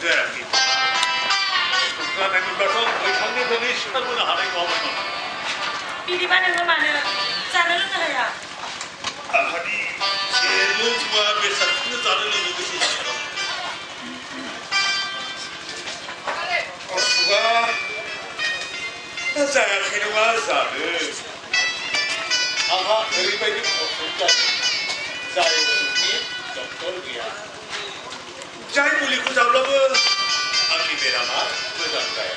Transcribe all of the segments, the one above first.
जायाखै जानाय मोनबाथ' बैखांनिफ्रायनो सिखारबोनो हानाय नङामोन बिदिबा नोङो मानो जानो लोंनो हाया आंहानि जेबो मुवा बेसादखौनो जानो लोंनो गोसो जाथारा असुखा जायाखै नङा जानो आंहा ओरैबायदि असुख जादों जाय असुखनि डक्टर गैया जाय मुलिखौ जाब्लाबो आंनि बेरामा मोजां जाया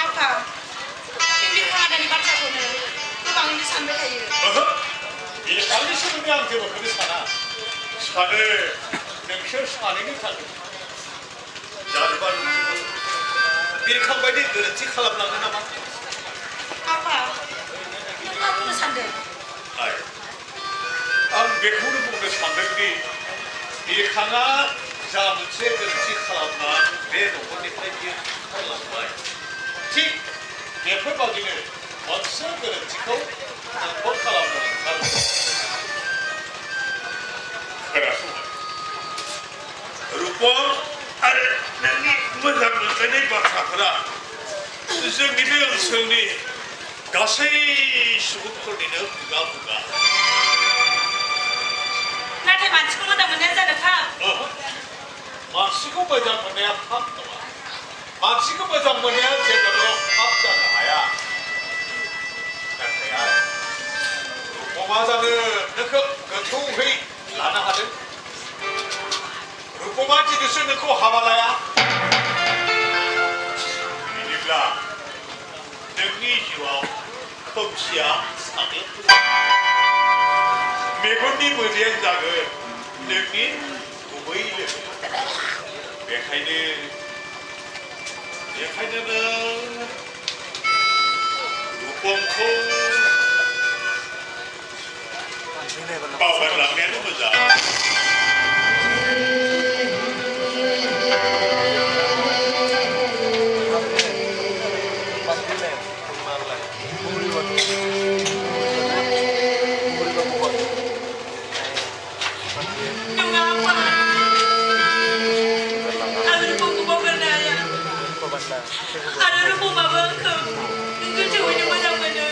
आफा बिलिफां आदानि बाथ्राखौनो गोबाङैनो सानबाय थायो बिलिफांनि सोमोन्दै आं जेबोखौनो साना सानो नोंसोर सानैनि थाखाय जानोबा बिरखां बायदि गोरोन्थि खालामलाङो नामा आफा नों मा बुंनो सानदों आं बेखौनो बुंनो सानदोंदि बिरखाङा जा मोनसे गोरोन्थि खालामना बे न'खरनिफ्राय बियो खालामबाय थिग बेफोरबादिनो मोनसे गोरोन्थिखौ नोंखौ खालामनो ओंखारदों खोनासंबाय रुपम आरो नोंनि मोजां मोनलायनाय बाथ्राफोरा जोंनि बे ओनसोलनि गासै सुबुंफोरनिनो खुगा खुगा नाथाय मानसिखौ मोजां मोननाया जानो फाब मानसिखौ मोजां मोननाया फाब नङा मानसिखौ मोजां मोननाया जेब्लाबो फाब जानो हाया नाथाय रुपमा जानो नोंखौ गोथौहै लानो हादों रुपमा दिनैसो नोंखौ हाबा लाया बिदिब्ला नोंनि जिउआव खोमसिया साग्लोबगोन मेगननि मोदैयानो जागोन नोंनि गुबै लोगो बेखायनो नों रुपमखौ बावगारलांनायानो मोजां आरो रुपमाबो आंखौ गोथौवैनो मोजां मोनो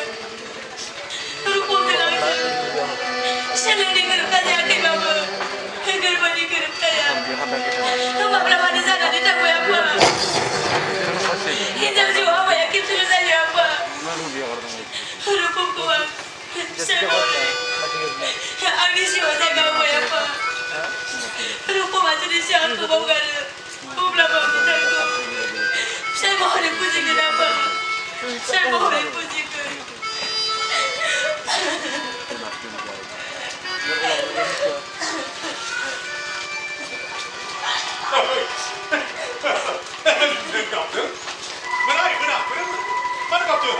रुपमजों आंजों सोलोंनि गोरोबथा जायाखैबाबो गोरबोनि गोरोबथाया माब्लाबानो जानानै थांबाय आफा हिनजाव जिउआव हाबाया खेबसेल' जायो आफा रुपमखौ आं फिसाय महरै आंनि जिउआव जायगा होबाय आफा रुपमा जुदिसो आंखौ बावगारो अब्लाबो आं बिथांखौ फिसाय महरै फुजिगोन आफा फिसाय महरै फुजिगोन नों गाबदों मोना मानो गाबदों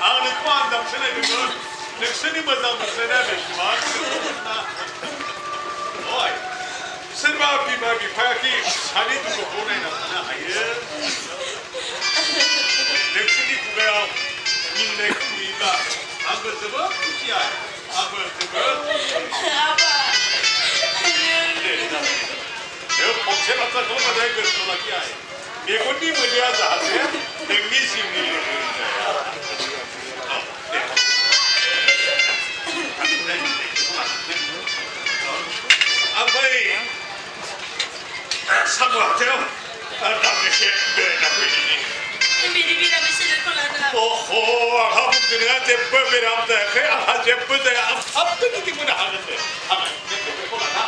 आं नोंखौ आन्दामसो नायदोंमोन नोंसोरनि मोजां मोनलायनाया बेसेबां सोरबा बिमा बिफायाखि फिसानि दुखुखौ नायना थानो हायो नोंसोरनि खुगायाव मिनिनायखौ नुयोब्ला आंबो जोबोद खुसि आंबो जोबोद नों फंसे बाथ्राखौ मोजाङै गोसोआव लाखि मेगननि मोदैया जाहाथे नोंनि जिउनि लोगो जाया ओमफ्राय साम' हाथायाव दामनोसो बेरायना फैदिनि बिदि बेरामि सोलोखौ लाना आंहा बुंदों जेबो बेराम जायाखै आंहा जेबो जाया आं थाबनो गिदिंबोनो हागोन दे बेफोरखौ लाना